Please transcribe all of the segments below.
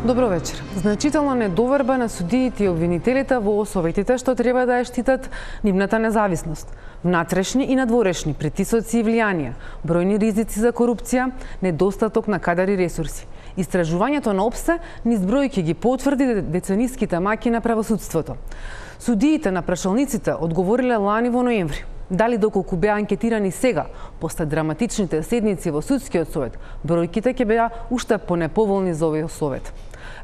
Добро вечер. Значително недоверба на судиите и обвинителите во советите што треба да ја штитат нивната независност. Внатрешни и надворешни притисоци и влијанија, бројни ризици за корупција, недостаток на кадар и ресурси. Истражувањето на ОПСЕ низ бројки ги потврди децениските маки на правосудството. Судиите на прашалниците одговориле лани во ноември. Дали доколку беа анкетирани сега, после драматичните седници во судскиот совет, бројките ќе беа уште понеповолни за овој совет.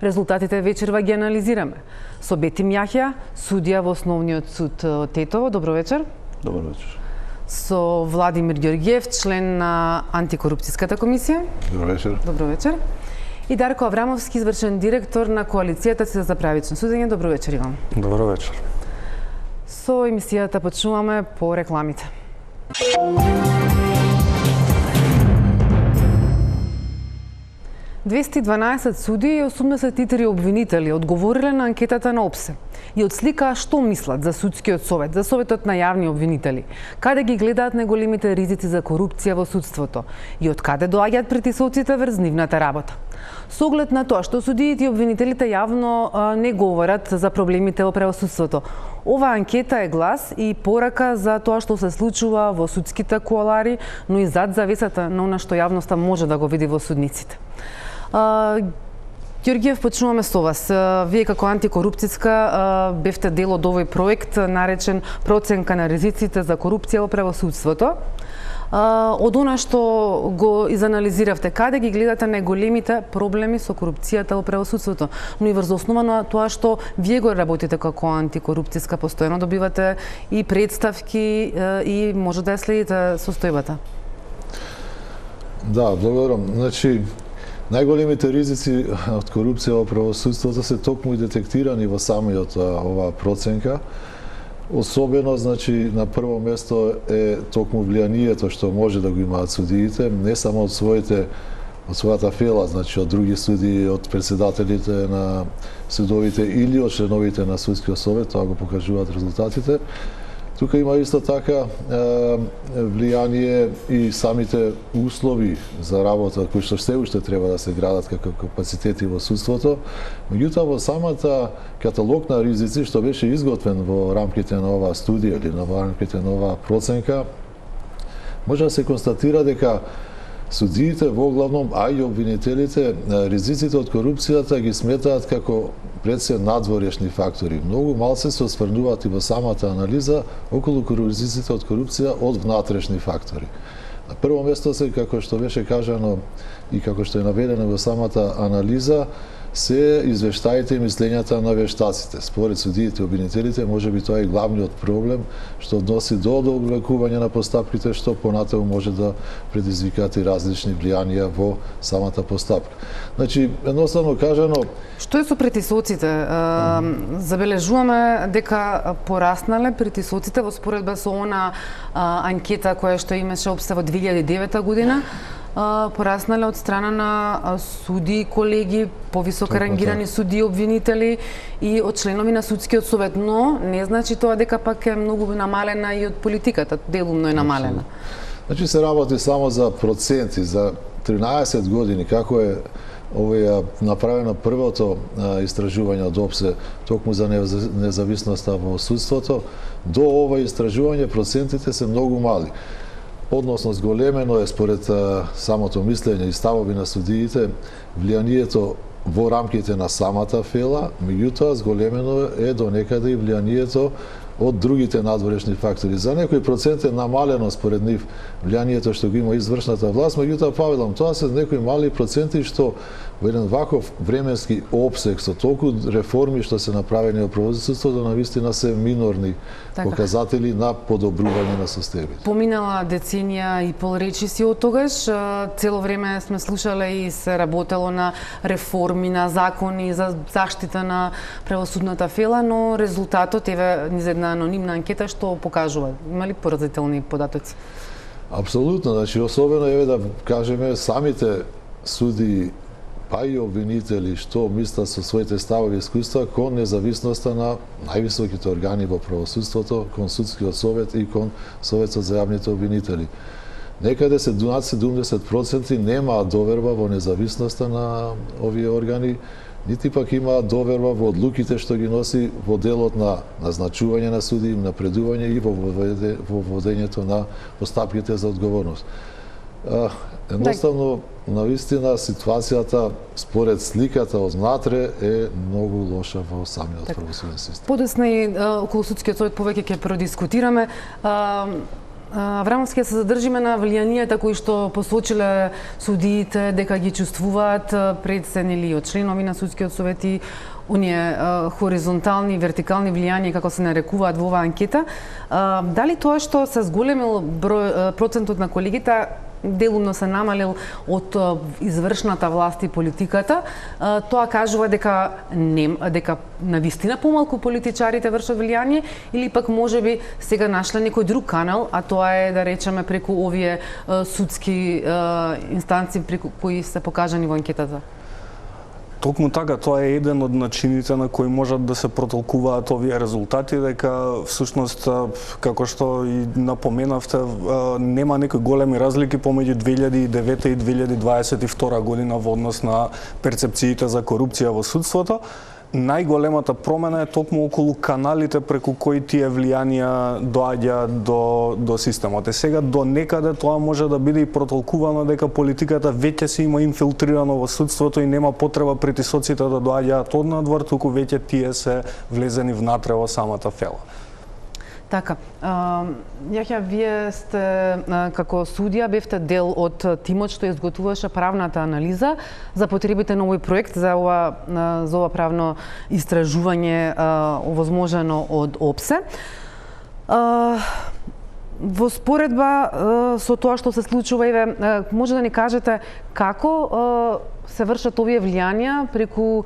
Резултатите вечерва ги анализираме. Со Бетим Јахја, судија во Основниот суд Тетово. Добро вечер. Добро вечер. Со Владимир Ѓорѓиев, член на Антикорупцијската комисија. Добро вечер. Добро вечер. И Дарко Аврамовски, извршен директор на Коалицијата за правично судење. Добро вечер, Иван. Добро вечер. Со емисијата почнуваме по рекламите. ...212 суди и 83 обвинители одговориле на анкетата на ОПСЕ и отсликаа што мислат за судскиот совет, за советот на јавни обвинители, каде ги гледаат најголемите ризици за корупција во судството и од каде доаѓаат притисоците врз нивната работа. Со оглед на тоа што судиите и обвинителите јавно не говорат за проблемите во правосудството, оваа анкета е глас и порака за тоа што се случува во судските куалари, но и зад завесата на она што јавноста може да го види во судниците. Ѓорѓиев, почнуваме со вас. Вие како антикорупцијска бевте дел од овој проект наречен Проценка на ризиците за корупција во правосудството. Од она што го изанализиравте, каде ги гледате најголемите проблеми со корупцијата во правосудството, но и врз основа на тоа што вие го работите како антикорупцијска, постојано добивате и представки и може да ја следите состојбата. Да, благодарам. Значи, најголемите ризици од корупција во правосудството се токму и детектирани во самиот оваа проценка. Особено, значи, на прво место е токму влијанието што може да го имаат судиите, не само од својата фела, значи од други судии, од председателите на судовите или од членовите на судскиот совет, тоа го покажуваат резултатите. Тука има исто така влијание и самите услови за работа кои што се уште треба да се градат како капацитети во судството. Меѓутоа во самата каталог на ризици што беше изготвен во рамките на оваа студија или во рамките на оваа проценка, може да се констатира дека судиите во главном, а и обвинителите, ризиците од корупцијата ги сметаат како пред се надворешни фактори. Многу малце се осврнуваат и во самата анализа околу ризиците од корупција од внатрешни фактори. На прво место се, како што беше кажано и како што е наведено во самата анализа, се извештаите и мислењата на вештаците. Според судиите и обвинителите, можеби тоа е главниот проблем што односи до одвлекување на постапките, што понатаму може да предизвикат и различни влијанија во самата постапка. Значи, едноставно кажано, што е со притисоците? Забележуваме дека пораснале притисоците во споредба со она анкета која што имаше ОПСЕ во 2009 година. Пораснале од страна на суди, колеги, повисоко рангирани суди, обвинители и од членови на судскиот совет, но не значи тоа дека пак е многу намалена и од политиката, делумно е намалена. Значи се работи само за проценти, за 13 години, како е направено првото истражување од ОПСЕ токму за независноста во судството, до ова истражување процентите се многу мали. Односно зголемено е според самото мислење и ставови на судиите влијанието во рамките на самата фела, меѓутоа зголемено е до некаде и влијанието од другите надворешни фактори. За некој процент е намалено според нив влијанието што го има извршната власт, меѓутоа повелам, тоа се некои мали проценти што во еден ваков временски опсег со толку реформи што се направени во правосудството, навистина се минорни показатели на подобрување на состојбите. Поминала деценија и пол речиси од тогаш, цело време сме слушале и се работело на реформи, на закони за заштита на правосудната фела, но резултатот еве низ една анонимна анкета што покажува. Има ли поразителни податоци? Апсолутно, значи особено еве да кажеме самите суди па и обвинители што мислат со своите ставови и искуства кон независноста на највисоките органи во правосудството, кон судскиот совет и кон советот за јавните обвинители. Некаде 70% немаат доверба во независноста на овие органи, нити пак имаат доверба во одлуките што ги носи во делот на назначување на суди, напредување и во водењето на постапките за одговорност. Едноставно, навистина, ситуацијата, според сликата однатре, е многу лоша во самиот правосуден систем. Подесна и околу судскиот совет повеќе ќе продискутираме. Аврамовски, се задржиме на влијанието кои што посочиле судиите дека ги чувствуваат пред се нели од членови на судскиот совет и оние хоризонтални, вертикални влијанија како се нарекуваат во оваа анкета. Дали тоа што се зголемил процентот на колегите делумно се намалил од извршната власт и политиката, тоа кажува дека навистина помалку политичарите вршат влијание или пак можеби сега нашле некој друг канал, а тоа е да речеме преку овие судски инстанции преку кои се покажани во анкетата? Токму така, тоа е еден од начините на кои можат да се протолкуваат овие резултати, дека всушност, како што и напоменавте, нема некои големи разлики помеѓу 2009 и 2022 година во однос на перцепциите за корупција во судството. Најголемата промена е токму околу каналите преку кои тие влијанија доаѓаат до системот. И сега до некаде тоа може да биде и протолкувано дека политиката веќе се има инфилтрирано во судството и нема потреба притисоците да доаѓаат однадвор, туку веќе тие се влезени внатре во самата фела. Така, Јахја, вие сте како судија бевте дел од тимот што изготвуваше правната анализа за потребите на овој проект за ова правно истражување овозможено од ОПСЕ. Во споредба со тоа што се случува, може да ни кажете како се вршат овие влијанија преку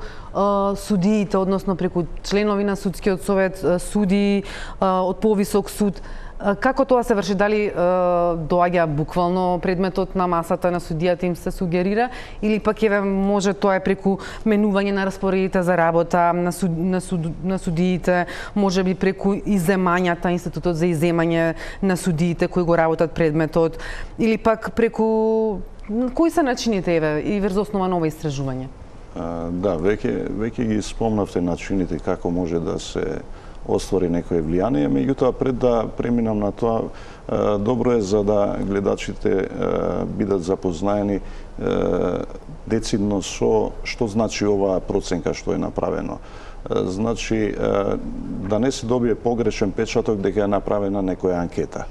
судиите, односно преку членови на судскиот совет, судии од повисок суд. Како тоа се врши? Дали доаѓа буквално предметот на масата на судијата, им се сугерира, или пак може тоа е преку менување на распоредите за работа на судиите, може би преку иземањата, институтот за иземање на судиите кои го работат предметот, или пак преку кои се начините и врз основа на ова истражување? Да, веќе ги спомнавте начините како може да се оствори некое влијание, меѓутоа пред да преминам на тоа, добро е за да гледачите бидат запознаени децидно со што значи оваа проценка што е направено. Значи, да не се добие погрешен печаток дека е направена некоја анкета.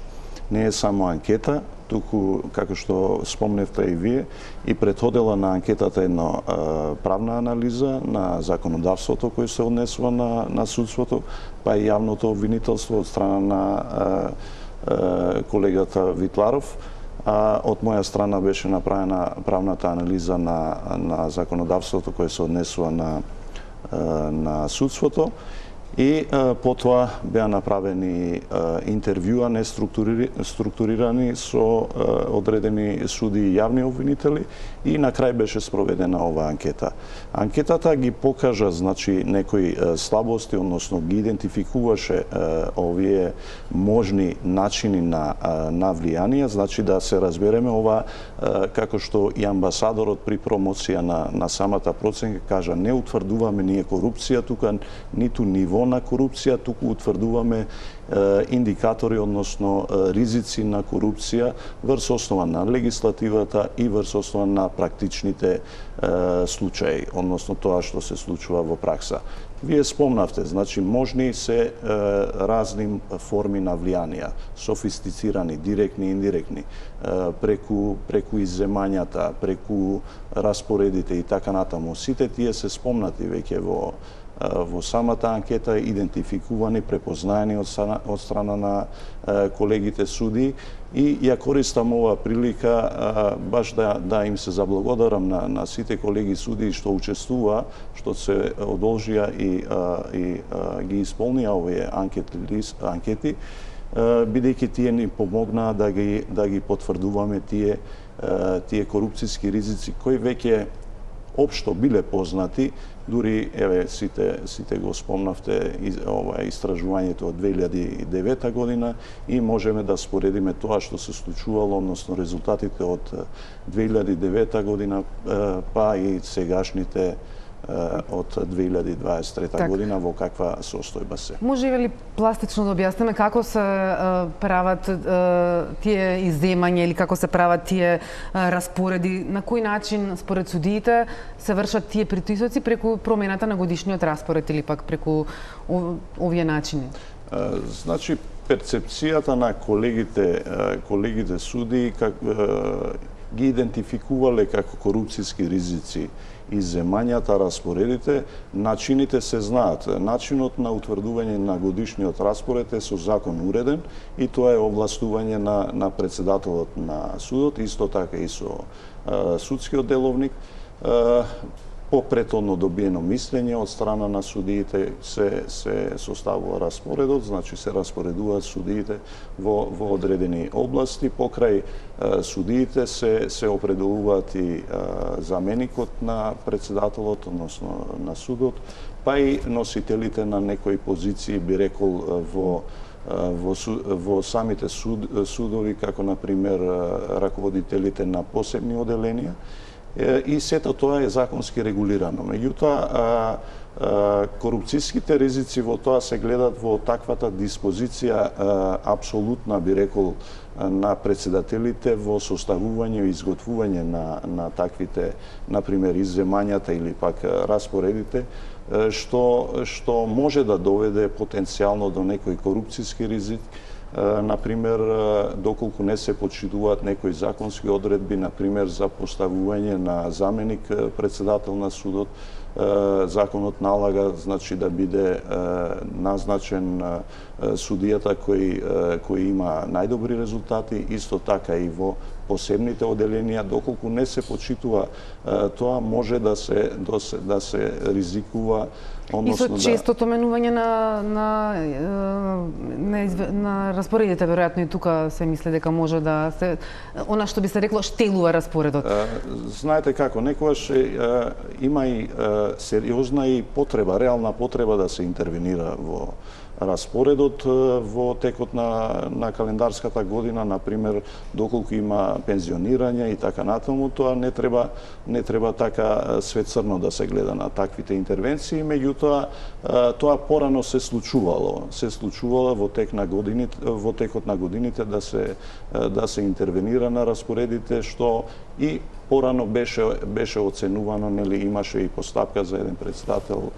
Не е само анкета, туку, како што спомневте и вие, и предходела на анкетата една правна анализа на законодавството кој се однесува на судството, па и јавното обвинителство од страна на колегата Витларов, а од моја страна беше направена правната анализа на законодавството кој се однесува на судството. И потоа беа направени интервјуа неструктурирани со одредени суди и јавни обвинители и на крај беше спроведена оваа анкета. Анкетата ги покажа, значи, некои слабости, односно ги идентификуваше овие можни начини на влијание, значи да се разбереме ова, како што и амбасадорот при промоција на самата проценка кажа, не утврдуваме ние корупција тука, ниту ниво на корупција, туку утврдуваме индикатори, односно ризици на корупција врз основа на легислативата и врз основа на практичните случаи, односно тоа што се случува во пракса. Вие спомнавте, значи можни се разни форми на влијанија, софистицирани, директни, индиректни, преку изземањата, преку распоредите и така натаму. Сите тие се спомнати веќе во самата анкета, идентификувани, препознаени од страна на колегите суди, и ја користам оваа прилика баш да им се заблагодарам на сите колеги суди што учествува, што се одолжија и ги исполнија овие анкети, бидејќи тие ни помогнаа да ги потврдуваме тие корупцијски ризици кои веќе општо биле познати, дури сите го спомнавте ова истражувањето од 2009 година и можеме да споредиме тоа што се случувало, односно резултатите од 2009 година па и сегашните од 2023 година во каква состојба се. Може ли пластично да објасниме како се прават тие изземања или како се прават тие распореди, на кој начин според судиите се вршат тие притисоци преку промената на годишниот распоред или пак преку овие начини? Значи, перцепцијата на колегите суди ги идентификувале како корупцијски ризици изземањата, распоредите, начините се знаат. Начинот на утврдување на годишниот распоред е со закон уреден и тоа е овластување на председателот на судот, исто така и со судскиот деловник. По претhodно добиено мислење од страна на судиите се составува распоредот, значи се распоредуваат судиите во одредени области. Покрај судиите се определуваат и заменикот на председателот, односно на судот, па и носителите на некои позиции, би рекол, во самите судови, како например раководителите на посебни оделенија. И сето тоа е законски регулирано. Меѓутоа, корупцијските ризици во тоа се гледат во таквата диспозиција апсолутна, би рекол, на председателите во составување и изготвување на таквите, например, изземањата или пак распоредите, што може да доведе потенцијално до некој корупцијски ризик, например, доколку не се почитуваат некои законски одредби, например, за поставување на заменик председател на судот, законот налага, значи, да биде назначен судијата кој има најдобри резултати, исто така и во посебните оделенија. Доколку не се почитува тоа, може да се ризикува, и со честото менување на распоредите, веројатно и тука се мисли дека може да се, она што би се рекло, штелува распоредот. Знаете како, некогаш има и сериозна и потреба, реална потреба да се интервенира во распоредот во текот на календарската година, например, доколку има пензионирање и така натаму, тоа не треба така светцрно да се гледа на таквите интервенции, меѓутоа тоа порано се случувало во текот на годините да се интервенира на распоредите, што и порано беше оценувано, нели, имаше и постапка за еден председател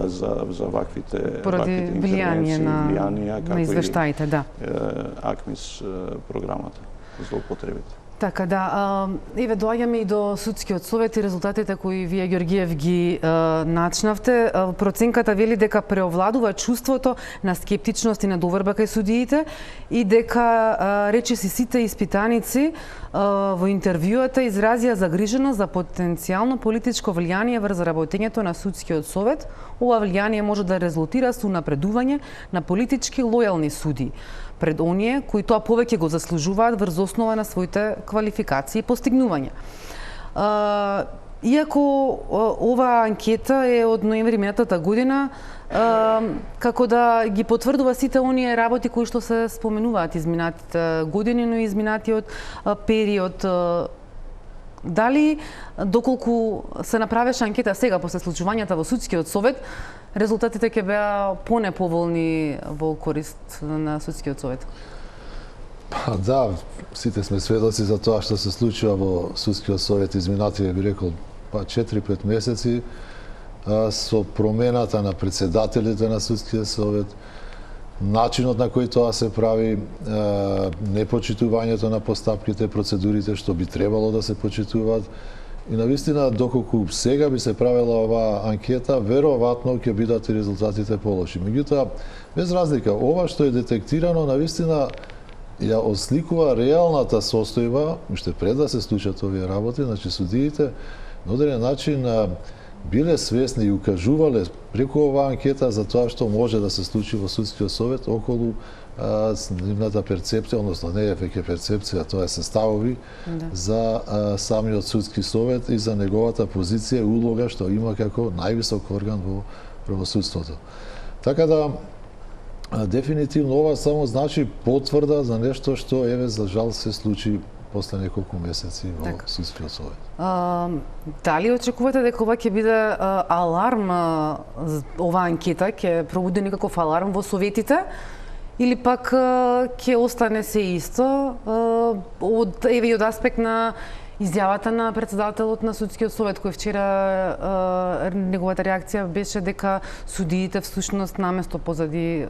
за ваквите интервенции, влијанија, на извештаите, да. АКМИС програмата, злоупотребите. Така да, еве доаѓаме и до судскиот совет и резултатите кои вие, Ѓорѓиев, ги начнавте. Проценката вели дека преовладува чувството на скептичност и недоверба кај судиите и дека речиси сите испитаници во интервјуата изразија загриженост за потенцијално политичко влијание врз работењето на судскиот совет. Ова влијание може да резултира со унапредување на политички лојални судии пред оние кои тоа повеќе го заслужуваат врз основа на своите квалификации и постигнувања. Иако оваа анкета е од ноември минатата година, како да ги потврдува сите оние работи кои што се споменуваат изминатите години, но и изминатиот период. Дали, доколку се направеше анкета сега после случувањата во судскиот совет, резултатите ќе беа понеповолни во корист на судскиот совет? Да, сите сме сведоци за тоа што се случува во судскиот совет изминативе, би рекол, 4-5 месеци, со промената на председателите на судскиот совет, начинот на кој тоа се прави, непочитувањето на постапките, процедурите што би требало да се почитуваат. И навистина, доколку сега би се правила оваа анкета, веројатно ќе бидат и резултатите полоши. Меѓутоа, без разлика, ова што е детектирано, навистина ја осликува реалната состојба, уште пред да се случат овие работи, значи судиите на одреден начин биле свесни и укажувале преку оваа анкета за тоа што може да се случи во судскиот совет околу нивната перцепција, односно не е веќе перцепција, тоа е составови за самиот судски совет и за неговата позиција и улога што има како највисок орган во правосудството. Така да, дефинитивно ова само значи потврда за нешто што, еве, за жал се случи после неколку месеци во судскиот совет. Дали очекувате дека ова ќе биде аларм, оваа анкета ќе пробуди некаков аларм во советите, или пак ќе остане се исто од аспект на изјавата на председателот на судскиот совет, кој вчера неговата реакција беше дека судиите всушност наместо позади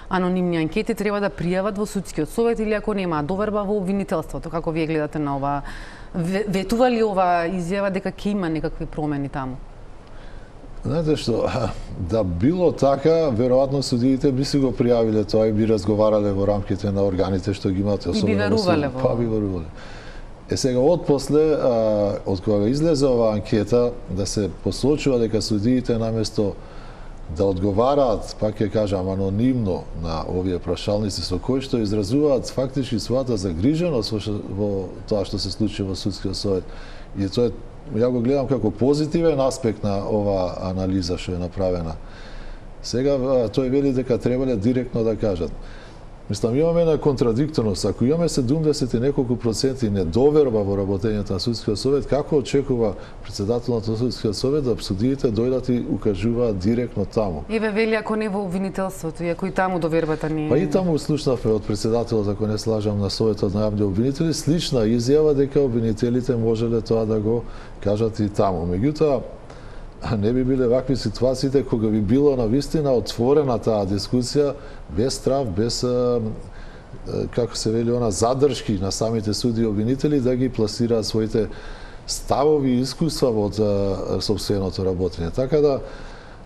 анонимни анкети треба да пријават во судскиот совет или ако немаат доверба во обвинителството. Како вие гледате на ова? Ветува ли ова изјава дека ќе има некакви промени таму? Знаете што, да било така, веројатно судиите би си го пријавиле тоа и би разговарале во рамките на органите што ги имате, особено. И би верувале во. Па би верувале. Сега отпосле, од кога излезе оваа анкета, да се посочува дека судиите наместо да одговараат, пак ќе кажам, анонимно на овие прашалници со кои што изразуваат фактички својата загриженост во тоа што се случи во судскиот совет. И тоа ја го гледам како позитивен аспект на оваа анализа што е направена. Сега тој вели дека требале директно да кажат. Мислам, имаме една контрадикторност. Ако имаме 70 и неколку проценти недоверба во работењето на судскиот совет, како очекува председателот на судскиот совет да судиите дојдат и укажуваат директно таму? Еве вели ако не во обвинителството, и ако и таму довербата не е. Па и таму слушнавме од председателот, ако не слажам, на советот на јавни обвинители, слична изјава дека обвинителите можеле тоа да го кажат и таму. Меѓутоа, не би биле вакви ситуациите кога би било навистина отворена таа дискусија, без страв, без, како се вели, задршки на самите суди и обвинители да ги пласираат своите ставови и искуства во сопственото работење. Така да,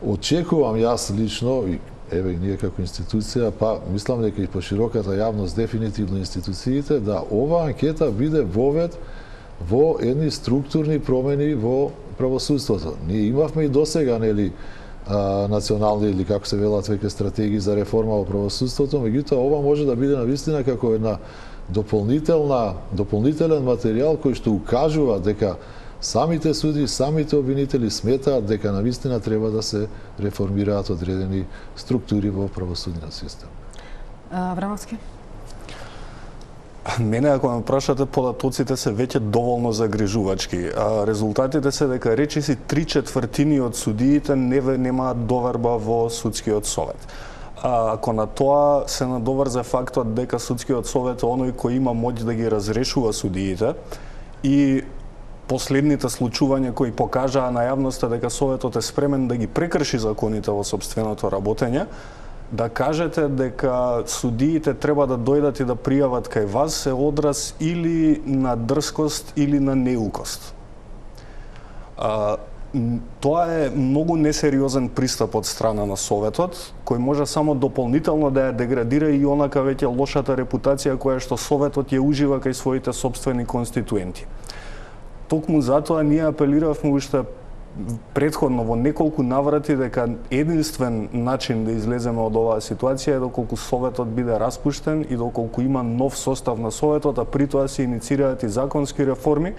очекувам јас лично, и еве ние како институција, па мислам дека и по широката јавност, дефинитивно институциите, да ова анкета биде вовед во едни структурни промени во правосудството. Ние имавме и досега, нели, национални или како се велат веќе стратегии за реформа во правосудството, меѓутоа ова може да биде навистина како една дополнителен материјал кој што укажува дека самите суди, самите обвинители сметаат дека навистина треба да се реформираат одредени структури во правосудниот систем. Врановски? Мене, ако ме прашате, податоците се веќе доволно загрижувачки. Резултатите се дека речиси 3/4 од судиите немаат доверба во судскиот совет. Ако на тоа се надоврзе фактот дека судскиот совет е оној кој има моќ да ги разрешува судиите и последните случувања кои покажаа на јавноста дека советот е спремен да ги прекрши законите во сопственото работење, да кажете дека судиите треба да дојдат и да пријават кај вас е одраз или на дрскост или на неукост. Тоа е многу несериозен пристап од страна на Советот, кој може само дополнително да ја деградира и онака веќе лошата репутација која што Советот ја ужива кај своите сопствени конституенти. Токму затоа ние апелиравме уште претходно во неколку наврати дека единствен начин да излеземе од оваа ситуација е доколку Советот биде распуштен и доколку има нов состав на Советот, а при тоа се иницираат и законски реформи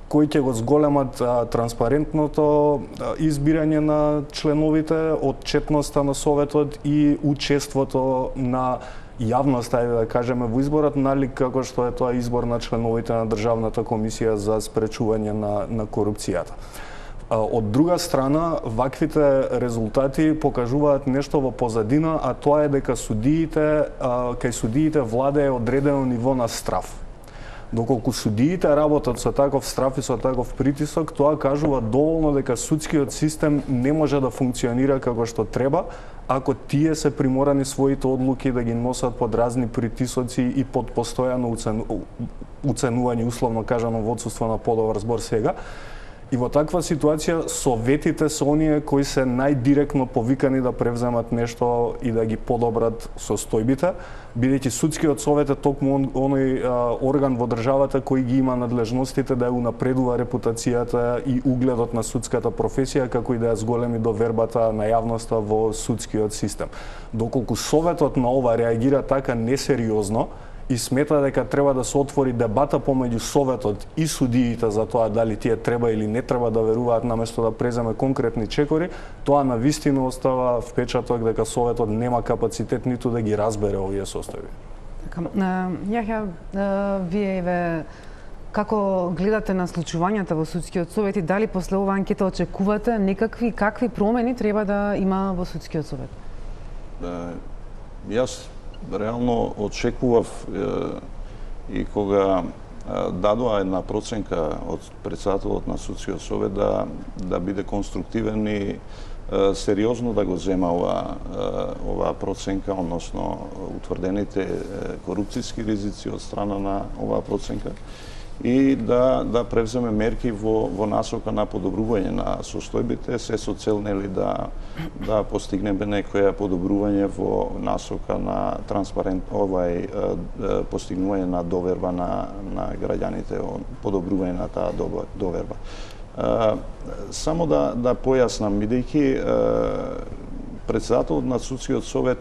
кои ќе го зголемат транспарентното избирање на членовите, отчетноста на Советот и учеството на јавност, ајде да кажеме, во изборот, налик како што е тоа избор на членовите на Државната комисија за спречување на корупцијата. Од друга страна, ваквите резултати покажуваат нешто во позадина, а тоа е дека кај судиите владее одредено ниво на страв. Доколку судиите работат со таков страв и со таков притисок, тоа кажува доволно дека судскиот систем не може да функционира како што треба, ако тие се приморани своите одлуки да ги носат под разни притисоци и под постојано уценување, условно кажано, во одсуство на подобар збор сега. И во таква ситуација советите се оние кои се најдиректно повикани да превземат нешто и да ги подобрат состојбите, бидејќи судскиот совет е токму оној орган во државата кој ги има надлежностите да ја унапредува репутацијата и угледот на судската професија, како и да ја зголеми довербата на јавноста во судскиот систем. Доколку советот на ова реагира така несериозно и смета дека треба да се отвори дебата помеѓу советот и судиите за тоа дали тие треба или не треба да веруваат наместо да преземе конкретни чекори, тоа навистина остава впечаток дека советот нема капацитет ниту да ги разбере овие состојби. Јахја, вие еве како гледате на случувањата во судскиот совет и дали после оваа анкета очекувате некакви какви промени треба да има во судскиот совет? Јас реално очекував и кога дадоа една проценка од председателот на судскиот совет да биде конструктивен и сериозно да го зема оваа проценка, односно утврдените корупцијски ризици од страна на оваа проценка и да превземе мерки во насока на подобрување на состојбите, се со цел нели да постигнеме некоја подобрување во насока на постигнување на доверба на граѓаните, подобрување на таа доверба. Само да појаснам, бидејќи председателот на судскиот совет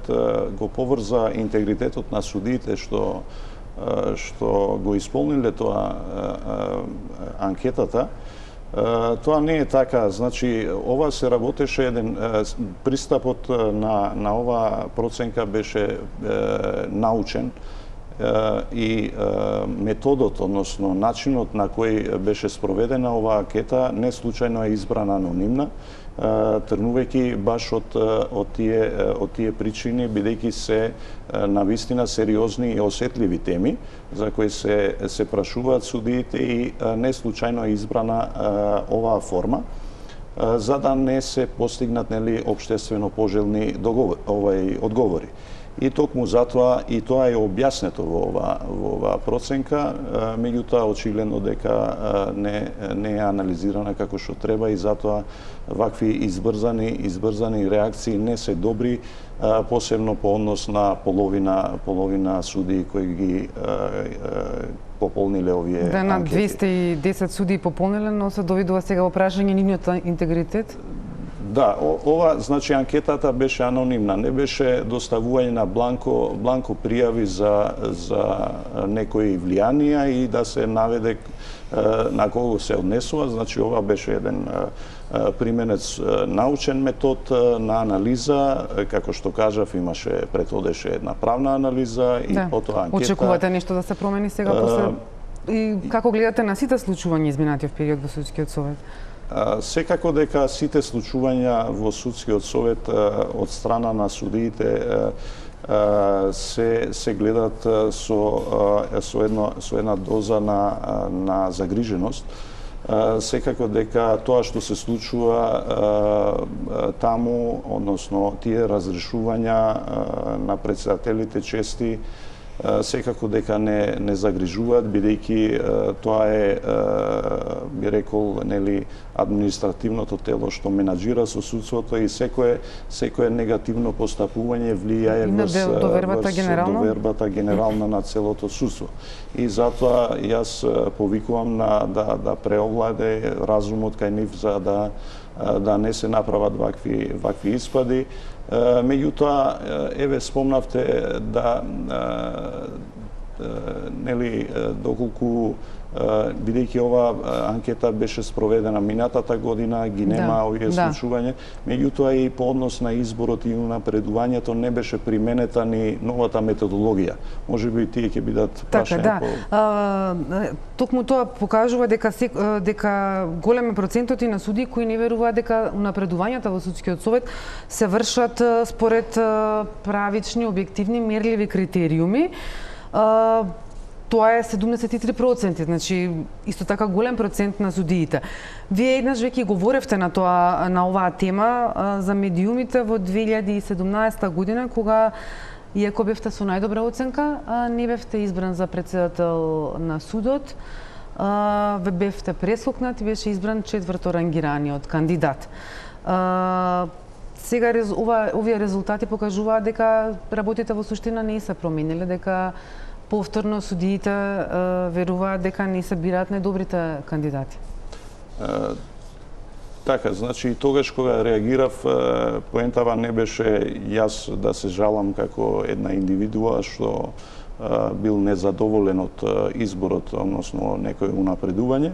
го поврза интегритетот на судиите што го исполниле тоа анкетата, тоа не е така. Значи, ова се работеше пристапот на оваа проценка беше научен и методот, односно начинот на кој беше спроведена оваа анкета не случајно е избрана анонимна, тргнувајќи баш од тие причини, бидејќи се навистина сериозни и осетливи теми за кои се прашуваат судиите и не случајно е избрана оваа форма, за да не се постигнат нели општествено пожелни одговори. И токму затоа и тоа е објаснето во оваа проценка, меѓутоа очигледно дека не е анализирана како што треба и затоа вакви избрзани реакции не се добри, посебно по однос на половина судии кои ги пополниле овие анкети. Да, на 210 судии пополниле, но се довидува сега во прашање нивниот интегритет? Да, ова, значи, анкетата беше анонимна, не беше доставување на бланко пријави за некои влијанија и да се наведе на кого се однесува. Значи, ова беше еден применец научен метод на анализа, како што кажав, предходеше една правна анализа и потоа анкета. Очекувате нешто да се промени сега после? И како гледате на сите случувања изминатиот период во судскиот совет? Секако дека сите случувања во судскиот совет од страна на судиите се гледат со една доза на загриженост. Секако дека тоа што се случува таму, односно тие разрешувања на председателите чести, секако дека не загрижуваат, бидејќи тоа е, би рекол, нели, административното тело што менаџира со судството и секое негативно постапување влијае врз довербата генерална на целото судство. И затоа јас повикувам да преовладе разумот кај нив за да не се направат вакви испади. Меѓутоа, еве спомнавте нели, доколку бидејќи оваа анкета беше спроведена минатата година, ги нема овие случувања, меѓутоа и по однос на изборот и унапредувањето не беше применета ни новата методологија. Можеби тие ќе бидат прашања. Така, токму тоа покажува дека голем е процентот и на судии кои не веруваат дека унапредувањата во судскиот совет се вршат според правични, објективни, мерливи критериуми. Тоа е 73%, значи исто така голем процент на судиите. Вие еднаш веќе говоревте на оваа тема за медиумите во 2017 година, кога иако бевте со најдобра оценка, не бевте избран за председател на судот, бевте прескокнат и беше избран четврто рангираниот кандидат. Сега овие резултати покажуваат дека работите во суштина не се промениле, дека повторно судиите веруваат дека не се бираат најдобрите кандидати. Така, значи и тогаш кога реагирав, поентава не беше јас да се жалам како една индивидуа што бил незадоволен од изборот, односно некој унапредување.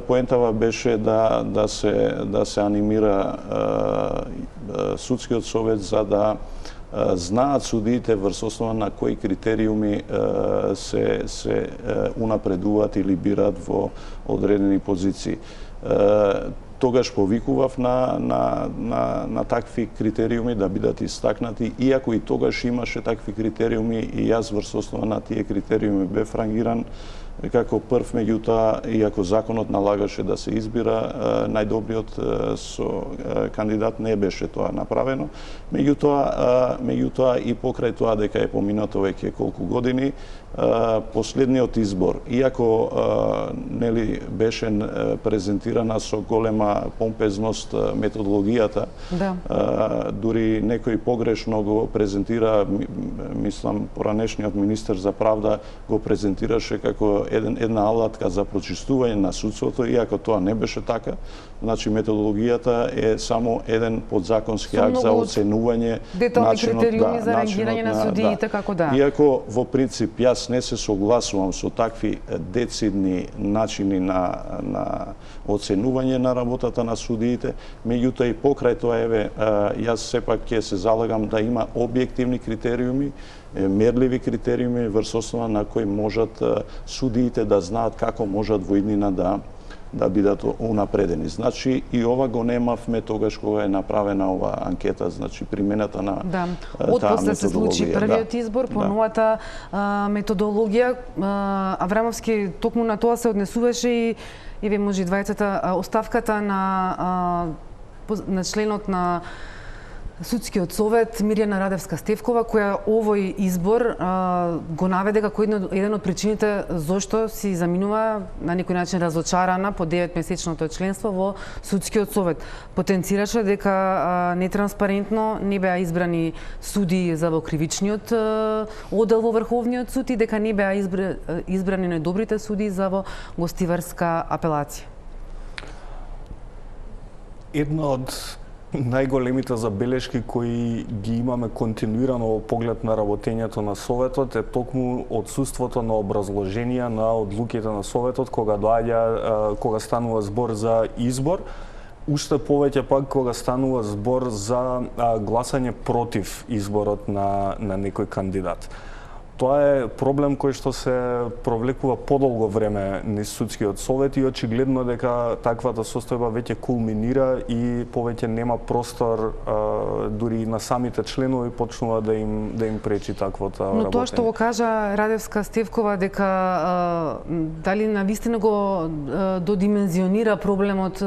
Поентава беше да се анимира судскиот совет за да знаат судиите врз основа на кои критериуми се унапредуваат или бират во одредени позиции. Тогаш повикував на такви критериуми да бидат истакнати, иако и тогаш имаше такви критериуми и јас врз основа на тие критериуми бев рангиран како прв, меѓутоа, иако законот налагаше да се избира најдобриот со кандидат, не беше тоа направено. Меѓутоа и покрај тоа дека е поминато веќе колку години, последниот избор, иако нели беше презентирана со голема помпезност методологијата, дури некој погрешно го презентира, мислам, поранешниот министер за правда го презентираше како една алатка за прочистување на судството, иако тоа не беше така. Значи методологијата е само еден подзаконски акт за оценување детални критериуми за рангирање на судиите, како да. Иако во принцип јас не се согласувам со такви децидни начини на оценување на работата на судиите, меѓутоа и покрај тоа, еве, јас сепак ќе се залагам да има објективни критериуми, мерливи критериуми врз основа на кои можат судиите да знаат како можат во иднина да бидат унапредени. Значи и ова го немавме тогаш кога е направена ова анкета, значи примената на таа методологија. Отпосле се случи првиот избор по новата методологија. Аврамовски токму на тоа се однесуваше и ве може двајцата оставката на членот на Судскиот совет Мирјана Радевска-Стевкова, која овој избор го наведе како еден од причините зошто си заминува на некој начин разочарана по 9-месечното членство во Судскиот совет. Потенцираше дека нетранспарентно не беа избрани суди за во кривичниот оддел во Врховниот суд и дека не беа избрани најдобрите суди за во гостиварска апелација. Една од најголемите забелешки кои ги имаме континуирано во поглед на работењето на Советот е токму отсуството на образложенија на одлуките на Советот кога станува збор за избор, уште повеќе пак кога станува збор за гласање против изборот на некој кандидат. Тоа е проблем кој што се провлекува подолго време низ Судскиот совет и очигледно дека таквата состојба веќе кулминира и повеќе нема простор дури на самите членови почнува да им пречи таквото работење. Но тоа што го кажа Радевска-Стевкова дека дали навистина го додимензионира проблемот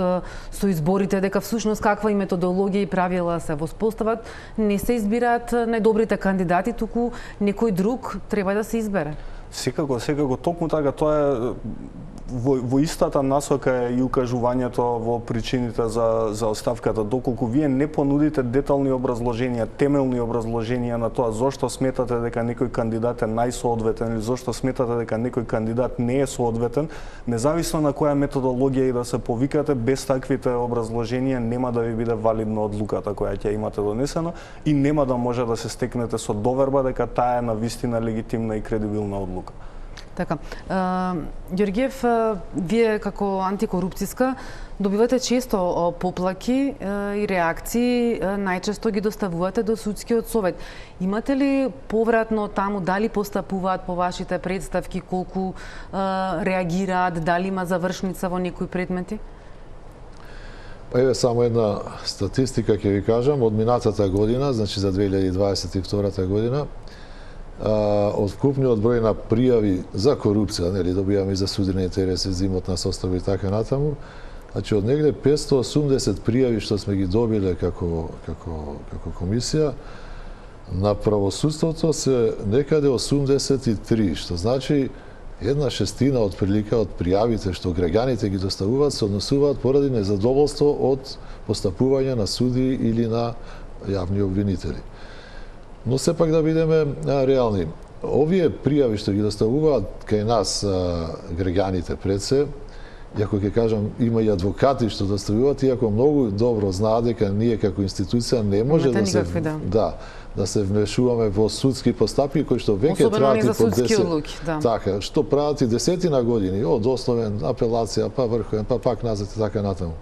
со изборите, дека всушност каква и методологија и правила се воспостават, не се избираат најдобрите кандидати, туку некој друг треба да се избере. Секако, токму така, тоа е во истата насока е и укажувањето во причините за оставката, доколку вие не понудите детални образложенија, темелни образложенија на тоа зошто сметате дека некој кандидат е најсоодветен или зошто сметате дека некој кандидат не е соодветен, независно на која методологија и да се повикате, без таквите образложенија нема да ви биде валидна одлуката која ќе имате донесено и нема да може да се стекнете со доверба дека таа е навистина легитимна и кредибилна одлука. Така. Ѓорѓиев, вие како антикорупцијска добивате често поплаки и реакции, најчесто ги доставувате до Судскиот совет. Имате ли повратно таму, дали постапуваат по вашите представки, колку реагираат, дали има завршница во некои предмети? Еве само една статистика ќе ви кажам, од минатата година, значи за 2022 година, од вкупниот број на пријави за корупција, нели, добиваме и за судени интереси, за имотна состава и така натаму, значи од негде 580 пријави што сме ги добиле како комисија, на правосудството се некаде 83, што значи една шестина од прилика од пријавите што граѓаните ги доставуваат се однесуваат поради незадоволство од постапување на суди или на јавни обвинители. Но сепак да бидеме реални. Овие пријави што ги доставуваат кај нас граѓаните пред се, иако ќе кажам има и адвокати што доставуваат, иако многу добро знаат дека ние како институција не може да се вмешуваме во судски постапки кои што веќе траат и по 10 така, што прават и десетина години, од основен, апелација, па врховен, па пак назад и така натаму.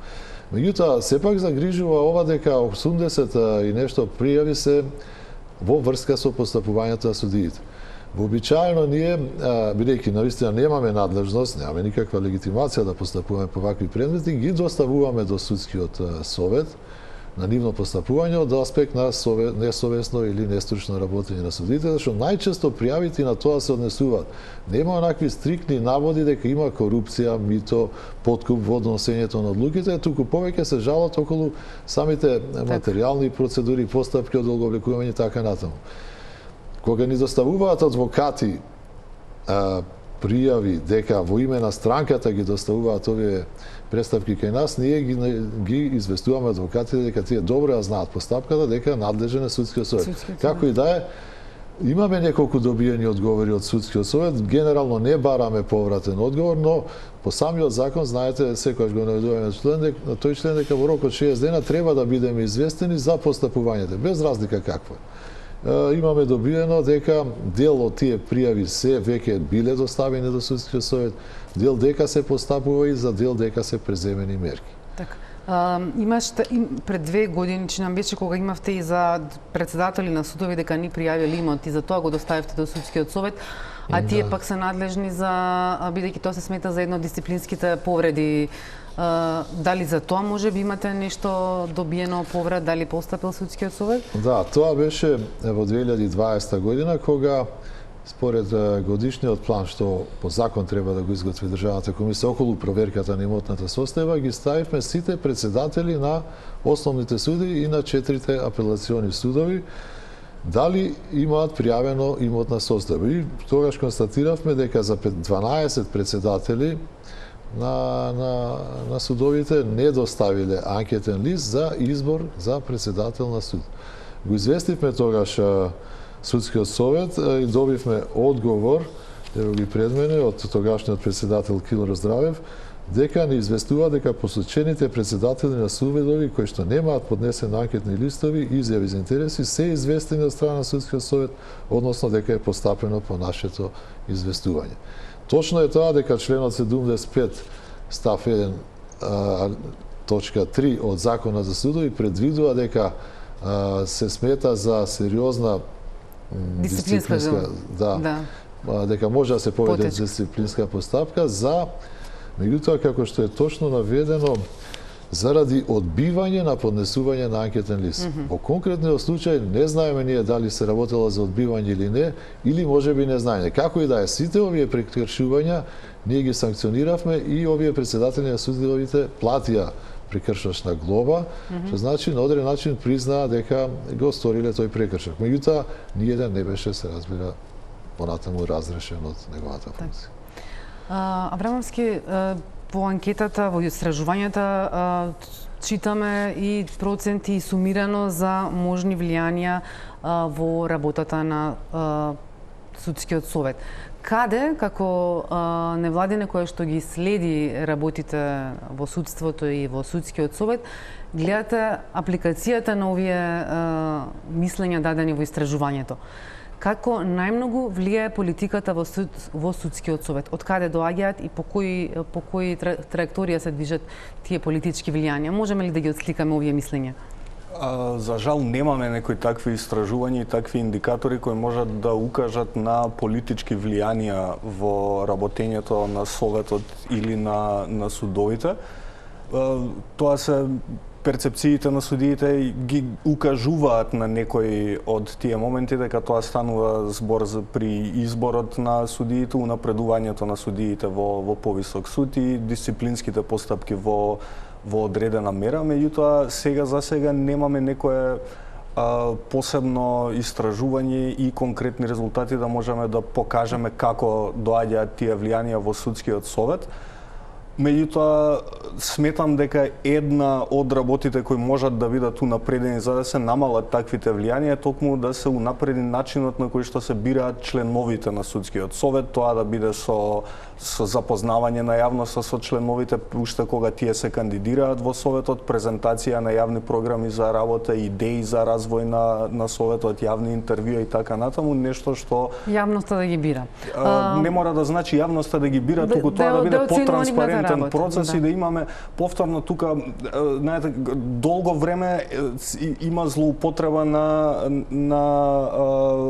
Меѓутоа, сепак загрижува ова дека 80 и нешто пријави се во врска со постапувањето на судиите. Вообичаено ние, бидејќи навистина немаме надлежност, немаме никаква легитимација да постапуваме по вакви предмети, ги доставуваме до судскиот совет на нивно постапување од аспект на несовесно или нестручно работење на судите, зашто најчесто пријавите на тоа се однесуваат. Нема онакви стриктни наводи дека има корупција, мито, подкуп во донесењето на одлуките, туку повеќе се жалат околу самите материјални процедури, постапки, одолговлекување и така натаму. Кога ни доставуваат адвокати пријави дека во име на странката ги доставуваат овие представки кај нас, ние ги известуваме адвокатите дека тие добро ја знаат постапката, дека надлежен е судскиот совет. Како и да е, имаме неколку добиени одговори од судскиот совет, генерално не бараме повратен одговор, но по самиот закон, знаете, секогаш го наведуваме на тој член дека во рок од 60 дена треба да бидеме известени за постапувањето, без разлика какво е. Имаме добиено дека дел од тие пријави се веќе биле доставени до судскиот совет, дел дека се постапува и за дел дека се преземени мерки. Така. Пред 2 години, че нам беше кога имавте и за председатели на судови дека ни пријавиле имот и за тоа го доставивте до судскиот совет, а тие пак се надлежни за, бидејќи тоа се смета за едно од дисциплинските повреди. Дали за тоа може би имате нешто добиено повред, дали постапил судскиот совет? Да, тоа беше во 2020 година кога според годишниот план што по закон треба да го изготви Државната комисија околу проверката на имотната состојба, ги ставивме сите председатели на основните суди и на 4 апелациони судови дали имаат пријавено имотна состојба. И тогаш констатиравме дека за 12 председатели на судовите не доставиле анкетен лист за избор за председател на суд. Го известивме тогаш судскиот совет и добивме одговор, ево ги пред мене, од тогашниот председател Килор Здравев, дека ни известува дека посочените председатели на судови кои што немаат поднесени анкетни листови и изјави за интереси се известени од страна на судскиот совет, односно дека е постапено по нашето известување. Точно е тоа дека членот 75 став 1 точка 3 од Законот за судови предвидува дека се смета за сериозна дисциплинска дека може да се поведе дисциплинска постапка за, меѓутоа како што е точно наведено, заради одбивање на поднесување на анкетен лист. Во конкретниот случај не знаеме ние дали се работело за одбивање или не, или можеби не знаење. Како и да е, сите овие прекршувања ние ги санкциониравме и овие председатели на судовите платија прекршачна глоба, што значи на одреден начин признаа дека го сториле тој прекршок. Меѓутоа, ниеден не беше, се разбира, понатаму разрешен од неговата функција. Абрамовски, по анкетата, во истражувањата, читаме и проценти сумирано за можни влијанија во работата на судскиот совет. Каде, како невладине кое што ги следи работите во судството и во судскиот совет, гледате апликацијата на овие мислења дадени во истражувањето? Како најмногу влијае политиката во судскиот совет? Од каде доаѓаат и по кои траекторија се движат тие политички влијанија? Можеме ли да ги отсликаме овие мислења? За жал немаме некои такви истражувања и такви индикатори кои можат да укажат на политички влијанија во работењето на советот или на судовите. Тоа се перцепциите на судиите ги укажуваат на некои од тие моменти дека тоа станува збор при изборот на судиите, унапредувањето на судиите во повисок суд и дисциплинските постапки во одредена мера, меѓутоа за сега немаме некое посебно истражување и конкретни резултати да можеме да покажеме како доаѓаат тие влијанија во судскиот совет. Меѓутоа, сметам дека една од работите кои можат да бидат унапредени за да се намалат таквите влијанија е токму да се унапреди начинот на кој што се бираат членовите на судскиот совет, тоа да биде со запознавање на јавноста со членовите уште кога тие се кандидираат во советот, презентација на јавни програми за работа, идеи за развој на советот, јавни интервјуи и така натаму, нешто што јавноста да ги бира. Не мора да значи јавноста да ги бира, туку тоа да биде потранспарентно транспарентен процес и да имаме повторно тука, знаете, долго време има злоупотреба на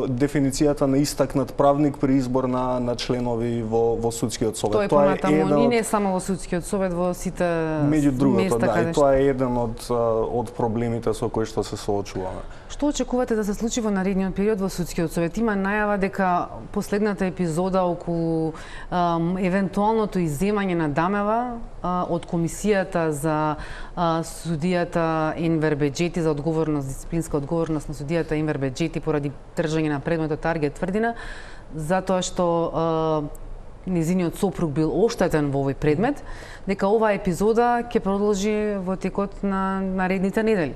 дефиницијата на истакнат правник при избор на членови во судскиот совет. Тоа е понатаму и не само во судскиот совет, во сите меѓу другото, да, и места тоа е еден од проблемите со кои што се соочуваме. Што очекувате да се случи во наредниот период во судскиот совет? Има најава дека последната епизода околу евентуалното изземање на Дамева од комисијата за судијата Енвер Беџети за одговорност, дисциплинска одговорност на судијата Енвер Беџети поради држање на предметот Таргет тврдина, затоа што незиниот сопруг бил оштетен во овој предмет, дека оваа епизода ќе продолжи во текот на наредните недели.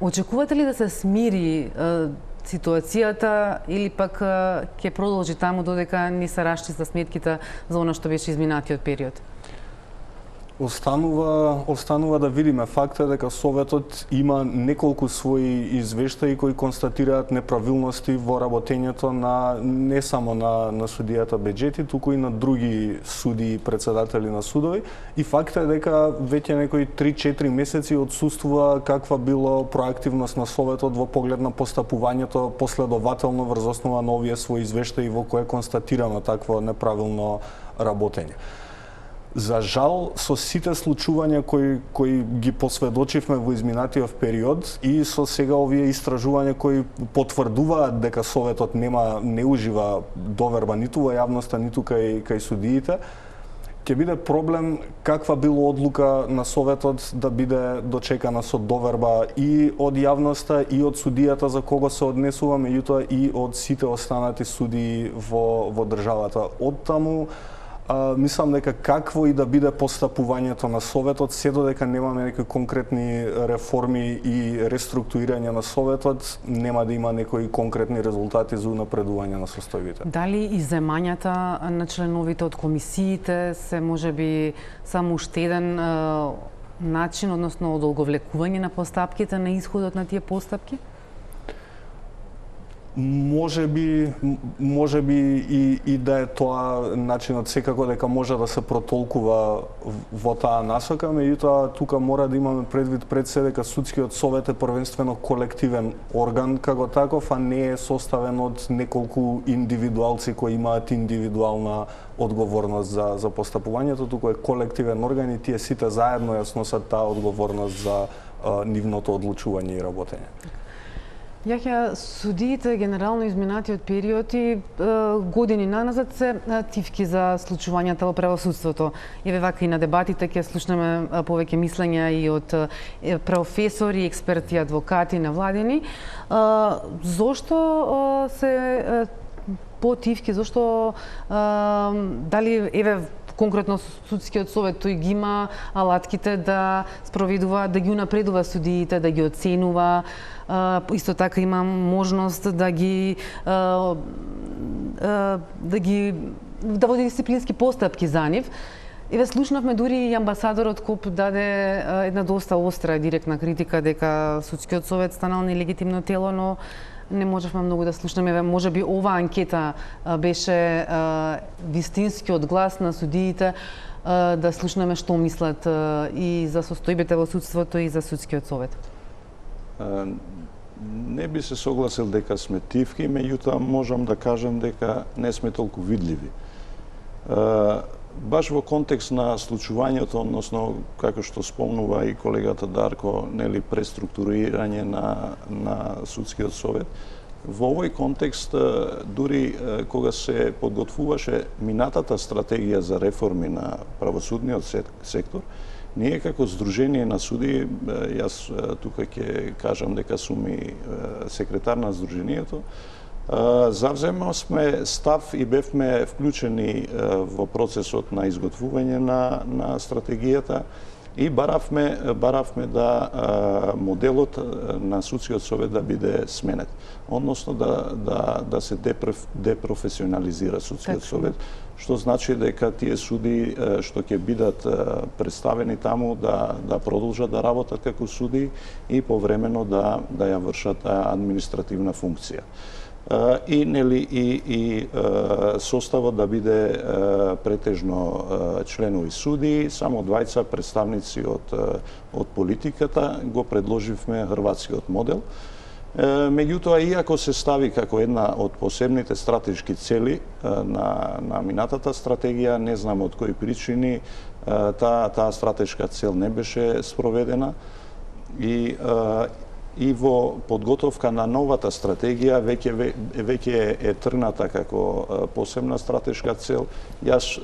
Очекувате ли да се смири ситуацијата или пак ќе продолжи таму додека не се расчиста сметките за она што беше изминатиот период? Останува да видиме. Факт е дека Советот има неколку своји извештаи кои констатираат неправилности во работењето не само на судијата Беџети, туку и на други судии и председатели на судови. И факт е дека веќе некои 3-4 месеци отсуствува каква било проактивност на Советот во поглед на постапувањето последователно врз основа на овие своји извештаи во кое констатираме такво неправилно работење. За жал, со сите случувања кои ги посведочивме во изминатиот период и со сега овие истражувања кои потврдуваат дека Советот не ужива доверба ниту во јавноста, ниту кај судиите, ќе биде проблем каква било одлука на Советот да биде дочекана со доверба и од јавноста и од судијата за кого се однесува, меѓутоа и од сите останати судии во државата. Оттаму мислам дека какво и да биде постапувањето на Советот, се додека немаме некои конкретни реформи и реструктурирање на Советот, нема да има некои конкретни резултати за унапредување на состојбите. Дали изземањата на членовите од комисиите се можеби само уште еден начин, односно одолговлекување на постапките на исходот на тие постапки? Може би и да е тоа начинот, секако дека може да се протолкува во таа насока, меѓутоа тука мора да имаме предвид пред се дека судскиот совет е првенствено колективен орган како таков, а не е составен од неколку индивидуалци кои имаат индивидуална одговорност за постапувањето, туку е колективен орган и тие сите заедно ја сносат таа одговорност за нивното одлучување и работење. Јахја, судиите генерално изминатиот период и години наназад се тивки за случувањата во правосудството. Еве вака и на дебатите ќе слушнеме повеќе мислења и од професори, експерти, адвокати, невладени. Зошто се потивки, зошто дали еве конкретно судскиот совет тој ги има алатките да спроведува, да ги унапредува судиите, да ги оценува, исто така има можност да води дисциплински постапки за нив. Еве слушнавме дури и амбасадорот КОП даде една доста остра директна критика дека судскиот совет станал нелегитимно тело, но не можевме многу да слушнеме. Можеби оваа анкета беше вистинскиот глас на судиите, да слушнеме што мислат и за состојбите во судството и за судскиот совет. Не би се согласил дека сме тивки, меѓутоа можам да кажам дека не сме толку видливи. Баш во контекст на случувањето, односно, како што спомнува и колегата Дарко, нели, преструктурирање на судскиот совет, во овој контекст, дури кога се подготвуваше минатата стратегија за реформи на правосудниот сектор, ние како Сдружение на судии, јас тука ќе кажам дека сум и секретар на Сдруженијето, завземавме став и бевме вклучени во процесот на изготвување на стратегијата и баравме да моделот на судскиот совет да биде сменет, односно да се депрофесионализира судскиот совет, што значи дека тие суди што ќе бидат представени таму да продолжат да работат како суди и повремено да ја вршат административна функција. И нели и составот да биде претежно членови суди, само двајца представници од политиката, го предложивме хрватскиот модел. Меѓутоа, иако се стави како една од посебните стратешки цели на минатата стратегија, не знам од кои причини таа стратешка цел не беше спроведена и во подготовка на новата стратегија веќе е тргната како посебна стратешка цел. Јас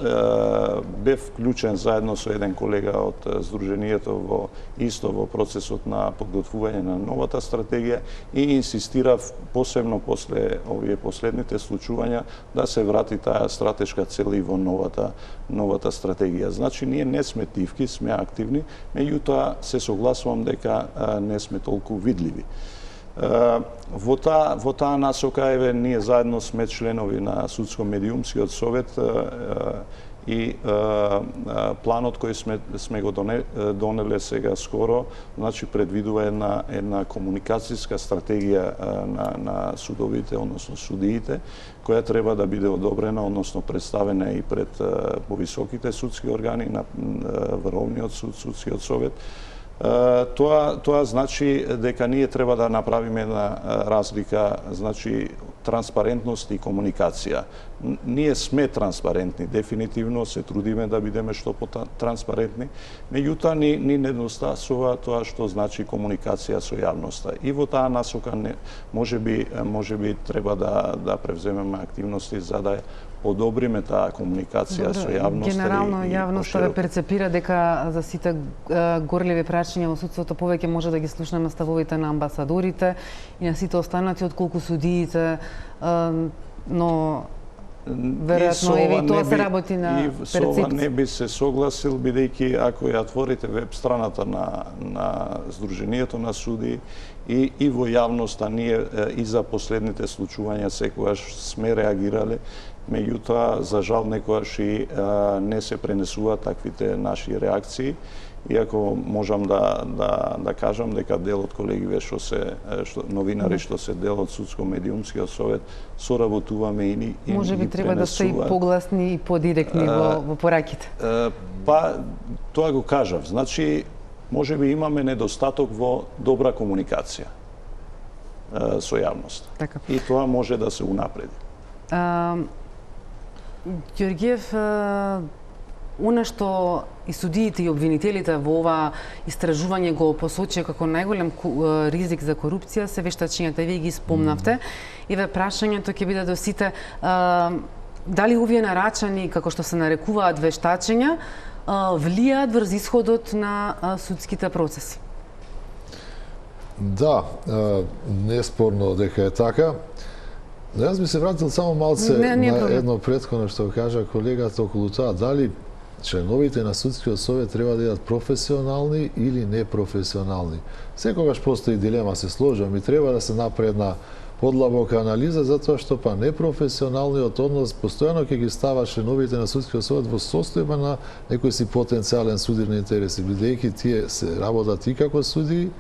бев вклучен заедно со еден колега од Сдруженијето во процесот на подготвување на новата стратегија и инсистирав посебно после овие последните случувања да се врати таа стратешка цел и во новата стратегија. Значи, ние не сме тивки, сме активни, меѓутоа се согласувам дека не сме толку видливи. Во таа насока, еве, ние заедно сме членови на Судско-медиумскиот совет и планот кој сме го донеле сега скоро, значи предвидува една комуникацијска стратегија на судовите, односно судиите, која треба да биде одобрена, односно представена и пред повисоките судски органи, на Врховниот суд, Судскиот совет. Тоа значи дека ние треба да направиме една разлика, значи транспарентност и комуникација. Ние сме транспарентни, дефинитивно се трудиме да бидеме што по-транспарентни, меѓутоа ни недостасува тоа што значи комуникација со јавноста. И во таа насока можеби треба да превземеме активности за да одобриме таа комуникација со јавноста. Генерално јавноста да перцепира дека за сите горливи прашања во судството повеќе може да ги слушнеме ставовите на амбасадорите и на сите останати отколку судиите, но веројатно и тоа се работи на перцепција. Со ова не би се согласил, бидејќи ако ја отворите веб страната на Сдруженијето на суди и во јавноста, ние и за последните случувања секогаш сме реагирале, меѓутоа, за жал, некогаш и не се пренесуваат таквите наши реакции. Иако можам да кажам дека дел од колегиве новинари што се дел од Судско-медиумскиот совет соработуваме и ни може би треба да се и погласни и подиректни во пораките. Па тоа го кажав. Значи, може би имаме недостаток во добра комуникација со јавноста. Така. И тоа може да се унапреди. Ѓорѓиев, она што и судиите и обвинителите во ова истражување го посочија како најголем ризик за корупција се вештачењата, вие ги спомнавте. Еве прашањето ќе биде до сите, дали овие нарачани, како што се нарекуваат вештачења, влијаат врз исходот на судските процеси? Да, неспорно дека е така. Но јас би се вратил само малце на едно претходно што кажа колегата околу тоа, дали членовите на Судскиот совет треба да бидат професионални или непрофесионални. Секогаш постои дилема, се сложам, и треба да се направи една подлабока анализа, затоа што па непрофесионалниот однос постојано ќе ги става членовите на Судскиот совет во состојба на некој си потенцијален судирни интереси, бидејќи тие се работат и како судии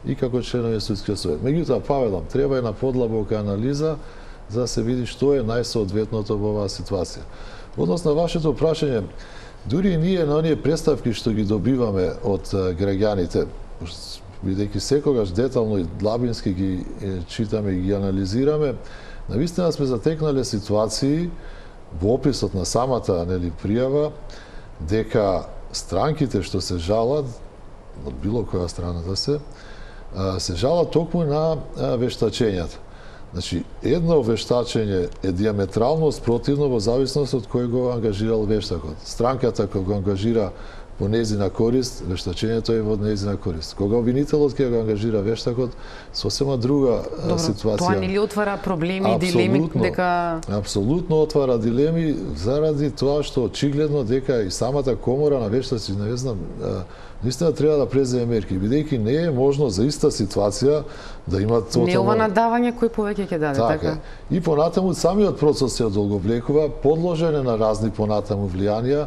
и како членови на Судскиот совет. Меѓутоа, павелам, треба една подлабока анализа за да се види што е најсоодветното во оваа ситуација. Односно на вашето прашање, дури и ние на оние представки што ги добиваме од граѓаните, бидејќи секогаш детално и длабински ги читаме и ги анализираме, навистина сме затекнале ситуации во описот на самата пријава дека странките што се жалат, од било која страна да се жалат токму на вештачењата. Значи, едно вештачење е диаметрално спротивно во зависност од кој го ангажирал вештакот. Странката кој го ангажира во нејзина корист, вештачењето е во нејзина корист. Кога обвинителот ќе го ангажира вештакот, сосема друга ситуација. Тоа не ли отвара проблеми и дилеми дека Апсолутно отвара дилеми заради тоа што очигледно дека и самата комора на вештаци, не знам, наистина треба да преземе мерки, бидејќи не е можно за иста ситуација да има тотално... Не ова надавање кој повеќе ќе даде, така? И понатаму самиот процес се одолговлекува, подложен е на разни понатаму влијанија.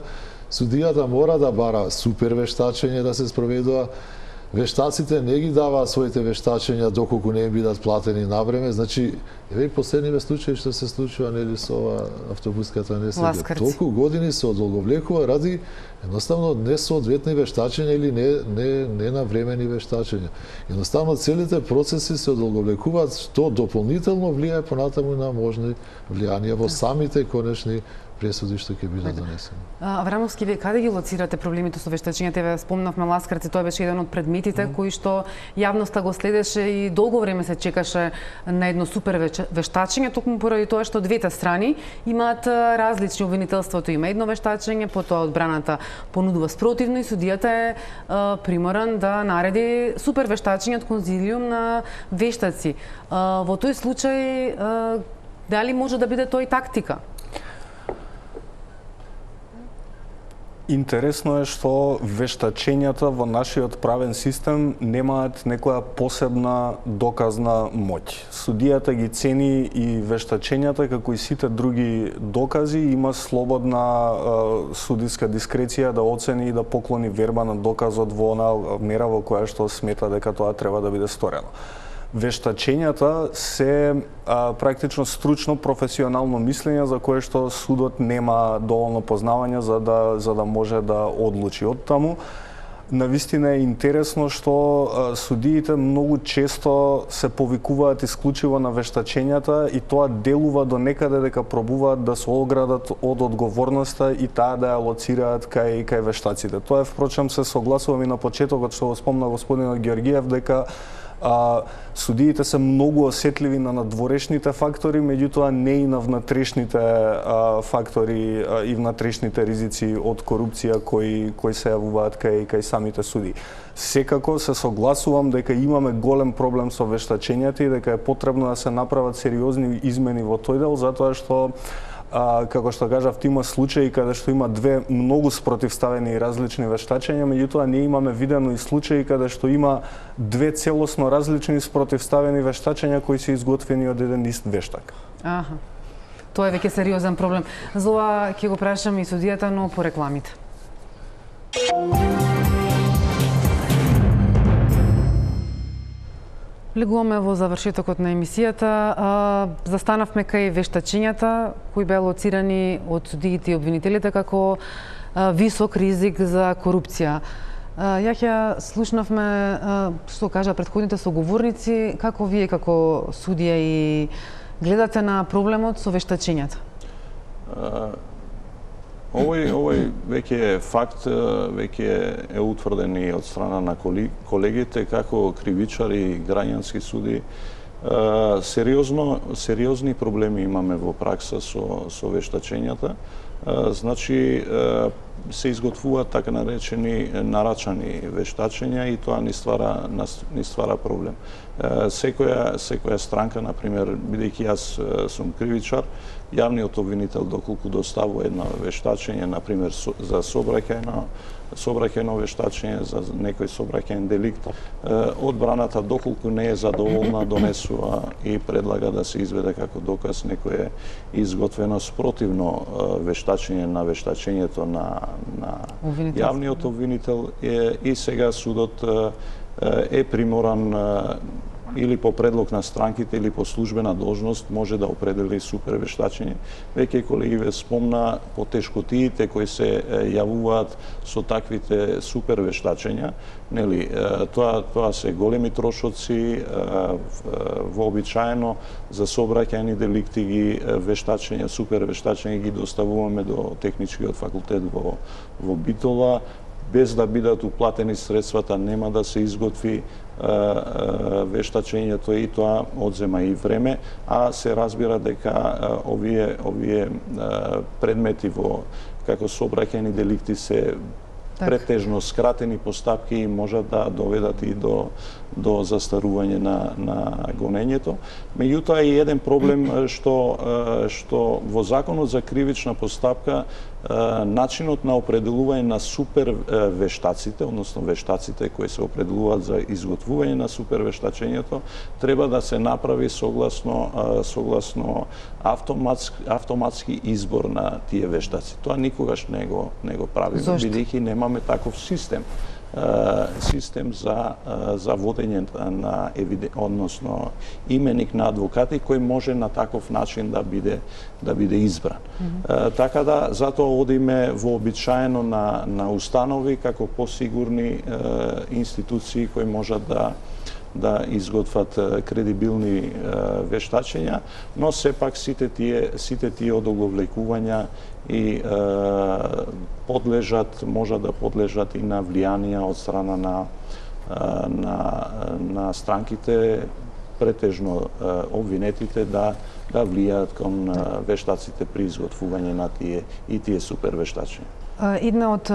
Судијата мора да бара супер вештачење да се спроведува. Вештаците не ги даваат своите вештачења доколку не им бидат платени на време. Значи, еве последниве случаи што се случува нели со ова автобуската несреќа. Толку години се одолговлекува ради едноставно несоодветни вештачења или не навремени вештачења. Едноставно целите процеси се одолговлекуваат, што дополнително влијае понатаму на можни влијанија во самите конечни пресуди што ќе бидат донесени. Аврамовски, вие каде ги лоцирате проблемите со вештачењата? Ве спомнавме Ласкарци, тоа беше еден од предметите кои што јавноста го следеше и долго време се чекаше на едно супер вештачење, токму поради тоа што двете страни имаат различни. Обвинителството има едно вештачење, потоа одбраната понудува спротивно и судијата е приморан да нареди супер вештачење од конзилиум на вештаци. Во тој случај дали може да биде тоа и тактика? Интересно е што вештачењата во нашиот правен систем немаат некоја посебна доказна моќ. Судијата ги цени и вештачењата како и сите други докази, има слободна судиска дискреција да оцени и да поклони верба на доказот во онаа мера во која што смета дека тоа треба да биде сторено. Вештачењата се практично стручно професионално мислење за кое што судот нема доволно познавање за да може да одлучи. Од таму навистина е интересно што судиите многу често се повикуваат исклучиво на вештачењата и тоа делува до некаде дека пробуваат да се оградат од одговорноста и таа да ја лоцираат кај вештаците. Тоа впрочем се согласувам и на почетокот што го спомна господинот Георгиев дека судиите се многу осетливи на надворешните фактори, меѓутоа не и на внатрешните фактори и внатрешните ризици од корупција кои се јавуваат кај самите судии. Секако се согласувам дека имаме голем проблем со вештачењата и дека е потребно да се направат сериозни измени во тој дел, затоа што како што кажав, има случаи каде што има две многу спротивставени и различни вештачења, меѓутоа ние имаме видено и случаи каде што има две целосно различни спротивставени вештачења кои се изготвени од еден ист вештак. Аха. Тоа е веќе сериозен проблем. За ова ќе го прашам и судијата, но по рекламите. Влегуваме во завршетокот на емисијата. Застанавме кај вештачењата кои беа лоцирани од судиите и обвинителите како висок ризик за корупција. Ја ќе слушнавме што кажа претходните соговорници, како вие како судија и гледате на проблемот со вештачењата? Овој веќе е факт, веќе е утврден и од страна на колегите како кривичари и граѓански суди. Сериозни проблеми имаме во пракса со вештачењата. Значи, се изготвуваат така наречени нарачани вештачења и тоа ни ствара проблем. Секоја странка, например, бидејќи јас сум кривичар, јавниот обвинител доколку доставува едно вештачење, например за сообраќајно вештачење, за некој сообраќајен деликт, одбраната доколку не е задоволна донесува и предлага да се изведе како доказ некое изготвено спротивно вештачење на вештачењето на јавниот обвинител и сега судот е приморан или по предлог на странките или по службена должност може да определи супер вештачење. Веќе колеги ве спомна по тешкотиите кои се јавуваат со таквите супер вештачења. Нели, тоа се големи трошоци, вообичаено за сообраќајни деликти ги вештачења, супер вештачења ги доставуваме до Техничкиот факултет во Битола, без да бидат уплатени средствата, нема да се изготви вештачењето и тоа одзема и време, а се разбира дека овие предмети како сообраќајни деликти се претежно скратени постапки можат да доведат и до застарување на гонењето. Меѓутоа и еден проблем што во Законот за кривична постапка начинот на определување на супер вештаците, односно вештаците кои се определуваат за изготвување на супер вештачењето, треба да се направи согласно автоматски избор на тие вештаци. Тоа никогаш не го правиме, бидејќи немаме таков систем за водење на односно именик на адвокати кој може на таков начин да биде избран. Така да затоа одиме вообичаено на установи како посигурни институции кои можат да изготват кредибилни вештачења, но сепак сите тие одоговлекувања и можат да подлежат и на влијанија од страна на странките, претежно обвинетите да влијаат кон вештаците при изготвување на тие супер вештачења. Една од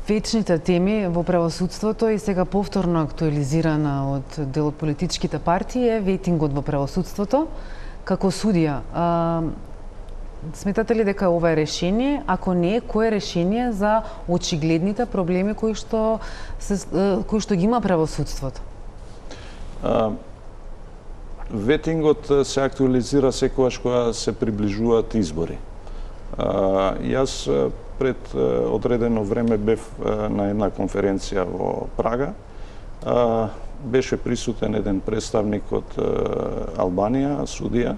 вечните теми во правосудството и сега повторно актуализирана од дел од политичките партии е ветингот во правосудството. Како судија, сметате ли дека ова е решение? Ако не, кое е решение за очигледните проблеми кои што ги има правосудството? Ветингот се актуализира секогаш кога се приближуваат избори. Јас пред одредено време бев на една конференција во Прага. Беше присутен еден представник од Албанија, судија.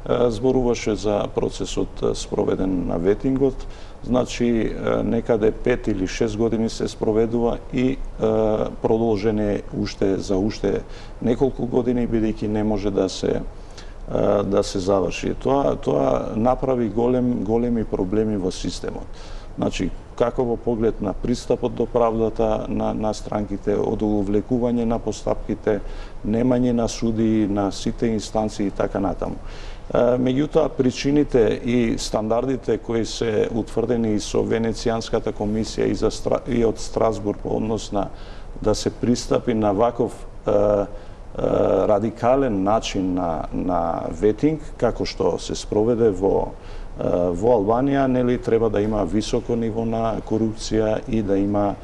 Зборуваше за процесот спроведен на ветингот. Значи, некаде 5 или 6 години се спроведува и продолжен е за уште неколку години, бидејќи не може да се заврши. Тоа направи големи проблеми во системот. Значи, како во поглед на пристапот до правдата на странките, одовлекување на постапките, немање на суди, на сите инстанции и така натаму. Меѓутоа, причините и стандардите кои се утврдени со Венецијанската комисија и од Страсбург по однос на да се пристапи на ваков радикален начин на ветинг, како што се спроведе во Албанија, нели треба да има високо ниво на корупција и да има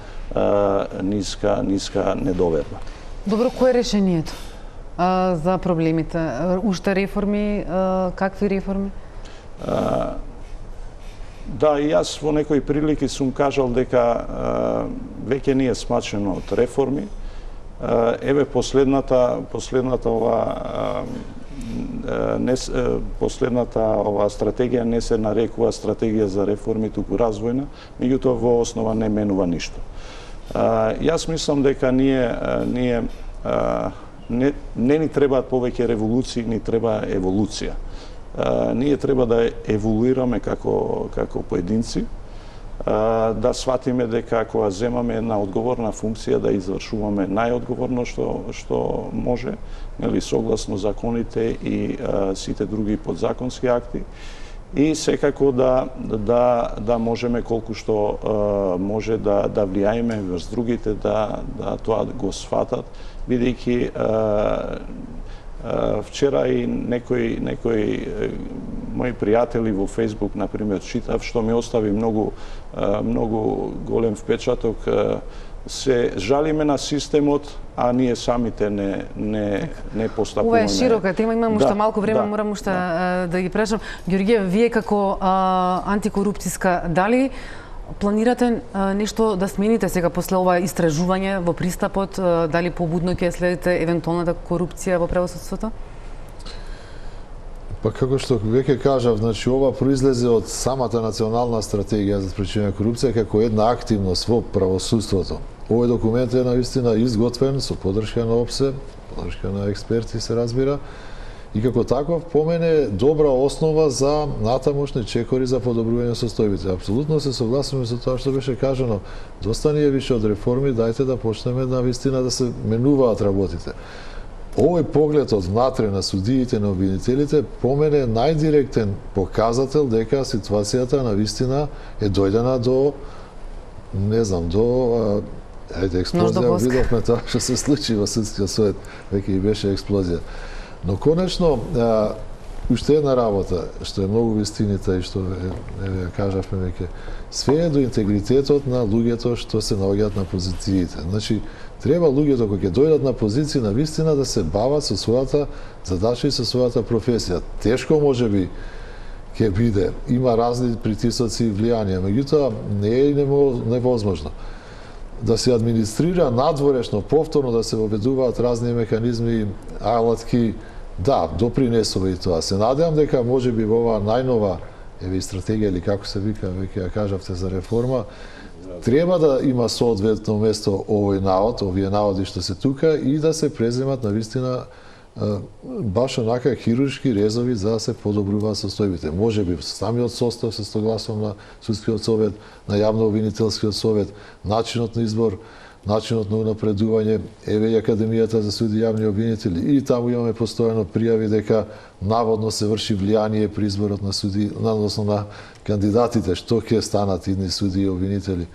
ниска недоверба. Добро, кое е решението за проблемите? Уште реформи, какви реформи? Да, и јас во некои прилики сум кажал дека веќе не е смачено од реформи. Еве последната ова стратегија не се нарекува стратегија за реформи, туку развојна, меѓутоа во основа не менува ништо. Јас мислам дека не ни требаат повеќе револуции, ни треба еволуција. Ние треба да еволуираме како поединци, да сватиме дека кога земаме една одговорна функција да извршуваме најодговорно што може, нели согласно законите и сите други подзаконски акти, и секако да можеме колку што може да влијаеме врз другите да тоа го сватат, бидејќи вчера и некои мои пријатели во Facebook, например, читав, што ми остави многу голем впечаток. Се жалиме на системот, а ние самите не постапуваме. Ова е широка тема, имам уште малку време, морам уште да ги прашам. Ѓорѓе, вие како антикорупцијска, дали планирате нешто да смените сега после ова истражување во пристапот, дали побудно ќе следите евентуалната корупција во правосудството? Па како што веќе кажав, значи ова произлезе од самата национална стратегија за спречување корупција како една активност во правосудството. Овој документ е наистина изготвен со поддршка на ОПСЕ, поддршка на експерти се разбира, и како таков по мене добра основа за натамошни чекори за подобрување состојбите. Апсолутно се согласуваме со тоа што беше кажано. Доста ни е више од реформи, дајте да почнеме навистина да се менуваат работите. Овој поглед од внатре на судиите, на обвинителите, по мене е најдиректен показател дека ситуацијата навистина е дојдена до не знам, до експлозија видовме тоа што се случи во судскиот совет, веќе и беше експлозија. Но конечно, уште една работа, што е многу вистинита и што ја кажавме веќе, све е до интегритетот на луѓето што се наоѓаат на позициите. Значи, треба луѓето кои ќе дојдат на позиции на вистина да се бават со својата задача и со својата професија. Тешко можеби ќе биде, има разни притисоци и влијанија, меѓутоа не е невозможно да се администрира надворешно, повторно да се воведуваат разни механизми, алатки, да, допринесува и тоа. Се надевам дека можеби во оваа најнова и стратегија или како се вика, веќе ја кажавте за реформа, треба да има соодветно место овој навод, овие наводи што се тука и да се преземат на вистина баш онака хируршки резови за да се подобруваат состојбите. Можеби самиот состав се согласувам на судскиот совет, на јавно-обвинителскиот совет, начинот на избор, начинот на унапредување, еве и Академијата за суди и јавни обвинители, и таму имаме постојано пријави дека наводно се врши влијание при изборот на суди, односно на кандидатите, што ќе станат идни суди и обвинители.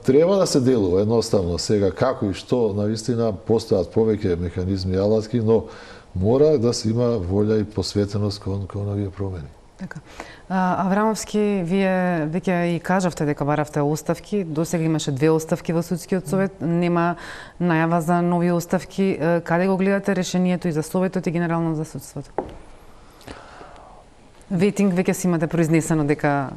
Треба да се делува едноставно сега како и што навистина постојат повеќе механизми и алатки, но мора да се има волја и посветеност кон овие промени. Така. Аврамовски, вие веќе и кажавте дека баравте оставки, досега имаше 2 оставки во судскиот совет, нема најава за нови оставки. Каде го гледате решението и за советот и генерално за судството? Ветинг веќе си имате произнесено дека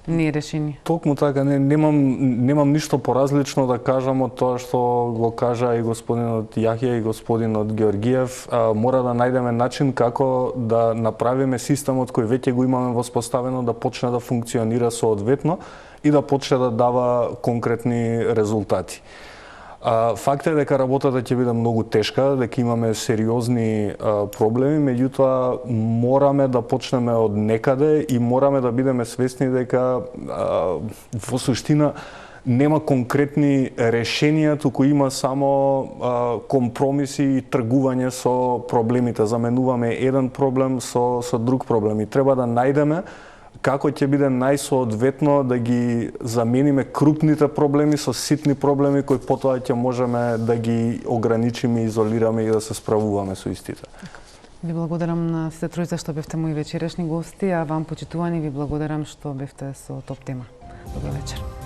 не е решение. Токму така, немам ништо поразлично да кажам од тоа што го кажа и господинот Јахја и господинот Георгиев. Мора да најдеме начин како да направиме системот кој веќе го имаме воспоставено да почне да функционира соодветно и да почне да дава конкретни резултати. Факт е дека работата ќе биде многу тешка, дека имаме сериозни проблеми, меѓутоа мораме да почнеме од некаде и мораме да бидеме свесни дека во суштина нема конкретни решенија, туку има само компромиси и тргување со проблемите. Заменуваме еден проблем со друг проблем и треба да најдеме како ќе биде најсоодветно да ги замениме крупните проблеми со ситни проблеми кои потоа ќе можеме да ги ограничиме, изолираме и да се справуваме со истите. Ви благодарам на сите тројца што бевте мои вечерешни гости, а вам почитувани ви благодарам што бевте со Топ тема. Добар вечер.